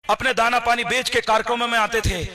अपने दाना पानी बेच के कार्यक्रमों में आते थे।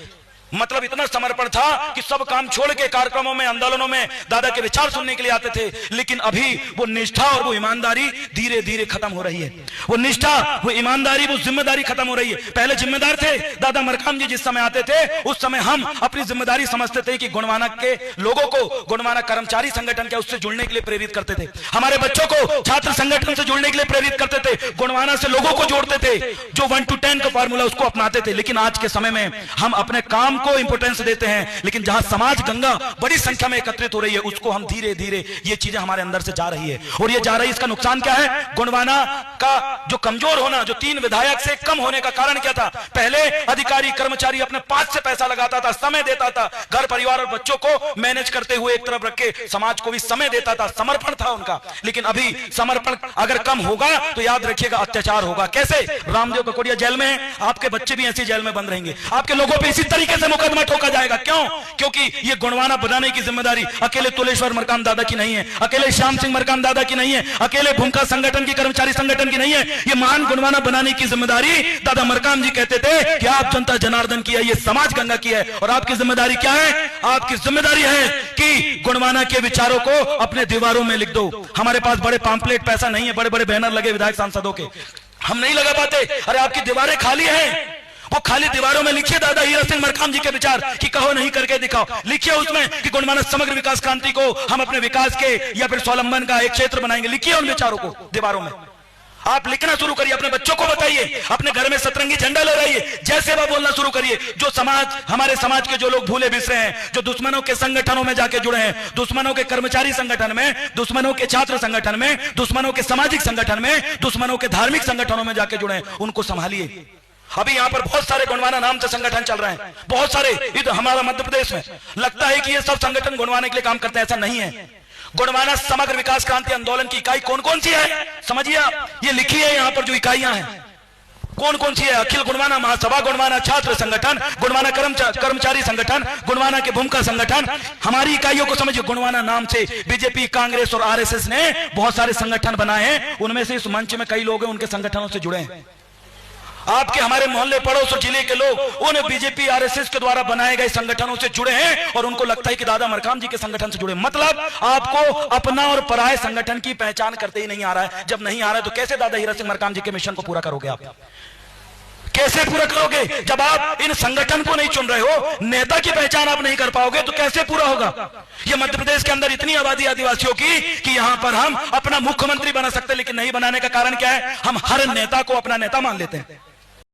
मतलब इतना समर्पण था कि सब काम छोड़ के कार्यक्रमों में, आंदोलनों में दादा के विचार सुनने के लिए आते थे। लेकिन अभी वो निष्ठा और वो ईमानदारी धीरे धीरे खत्म हो रही है। वो निष्ठा, वो ईमानदारी, वो जिम्मेदारी खत्म हो रही है। पहले जिम्मेदार थे दादा मरकाम जी, जिस समय आते थे उस समय हम अपनी जिम्मेदारी समझते थे कि गुणवाना के लोगों को, गुणवाना कर्मचारी संगठन के उससे जुड़ने के लिए प्रेरित करते थे। हमारे बच्चों को छात्र संगठन से जुड़ने के लिए प्रेरित करते थे, गुणवाना से लोगों को जोड़ते थे, जो 1 to 10 का फार्मूला उसको अपनाते थे। लेकिन आज के समय में हम अपने काम को इंपोर्टेंस देते हैं, लेकिन जहां समाज गंगा बड़ी संख्या में एकत्रित हो रही है उसको हम धीरे धीरे, ये चीजें हमारे अंदर से जा रही है। और ये जा रही है, इसका नुकसान क्या है? गुणवाना का जो कमजोर होना, जो 3 विधायक से कम होने का कारण क्या था? पहले अधिकारी कर्मचारी अपने पास से पैसा लगाता था, समय देता था, घर परिवार और बच्चों को मैनेज करते हुए एक तरफ रख के समाज को भी समय देता था, समर्पण था उनका। लेकिन अभी समर्पण अगर कम होगा तो याद रखिएगा अत्याचार होगा। कैसे? रामदेव ककोड़िया जेल में है, आपके बच्चे भी ऐसी जेल में बंद रहेंगे, आपके लोगों पे इसी तरीके से मुकदमा ठोका जाएगा। क्यों? क्योंकि ये गुणवाना बनाने की जिम्मेदारी अकेले तुलेश्वर मरकाम दादा की नहीं है, अकेले श्याम सिंह मरकाम दादा की नहीं है, अकेले भूमिका संगठन की, कर्मचारी संगठन की नहीं है। ये महान गुणवाना बनाने की जिम्मेदारी दादा मरकाम जी कहते थे कि आप जनता जनार्दन की है, ये समाज गंगा की है। और आपकी जिम्मेदारी क्या है? आपकी जिम्मेदारी है कि गुणवाना के विचारों को अपने दीवारों में लिख दो। हमारे पास बड़े पैम्पलेट, पैसा नहीं है, बड़े बड़े बैनर लगे विधायक सांसदों के, हम नहीं लगा पाते। अरे आपकी दीवारें खाली हैं, वो खाली दीवारों में लिखिए दादा हीरा सिंह मरकाम जी के विचार कि कहो नहीं करके दिखाओ। लिखिए उसमें कि गुणवाना समग्र विकास क्रांति को हम अपने विकास के या फिर स्वावलंबन का एक क्षेत्र बनाएंगे। लिखिए उन विचारों को दीवारों में, आप लिखना शुरू करिए, अपने बच्चों को बताइए, अपने घर में सतरंगी झंडा लहराइए, जैसे वह बोलना शुरू करिए। जो समाज, हमारे समाज के जो लोग भूले बिसरे हैं, जो दुश्मनों के संगठनों में जाके जुड़े हैं, दुश्मनों के कर्मचारी संगठन में, दुश्मनों के छात्र संगठन में, दुश्मनों के सामाजिक संगठन में, दुश्मनों के धार्मिक संगठनों में जाके जुड़े हैं, उनको संभालिए। अभी यहाँ पर बहुत सारे गुणवाना नाम से संगठन चल रहे हैं, बहुत सारे। इधर हमारा मध्य प्रदेश में लगता है कि ये सब संगठन गुणवाने के लिए काम करते हैं, ऐसा नहीं है। गुणवाना समग्र विकास क्रांति आंदोलन की इकाई कौन कौन सी है समझिए आप, ये लिखी है यहाँ पर जो इकाइयां हैं कौन कौन सी है। अखिल गुणवाना महासभा, गुणवाना छात्र संगठन, गुणवाना कर्मचारी संगठन, गुणवाना के भूमिका संगठन। हमारी इकाइयों को समझिए। गुणवाना नाम से बीजेपी, कांग्रेस और आरएसएस ने बहुत सारे संगठन बनाए हैं, उनमें से इस मंच में कई लोग हैं उनके संगठनों से जुड़े हैं। आपके हमारे मोहल्ले पड़ोस और जिले के लोग उन बीजेपी आरएसएस के द्वारा बनाए गए संगठनों से जुड़े हैं और उनको लगता है कि दादा मरकाम जी के संगठन से जुड़े। मतलब आपको अपना और पराये संगठन की पहचान करते ही नहीं आ रहा है। जब नहीं आ रहा है तो कैसे दादा हीरा सिंह मरकाम जी के मिशन को पूरा करोगे? आप कैसे पूरा करोगे? जब आप इन संगठन को नहीं चुन रहे हो, नेता की पहचान आप नहीं कर पाओगे तो कैसे पूरा होगा? ये मध्य प्रदेश के अंदर इतनी आबादी आदिवासियों की कि यहां पर हम अपना मुख्यमंत्री बना सकते, लेकिन नहीं बनाने का कारण क्या है? हम हर नेता को अपना नेता मान लेते हैं।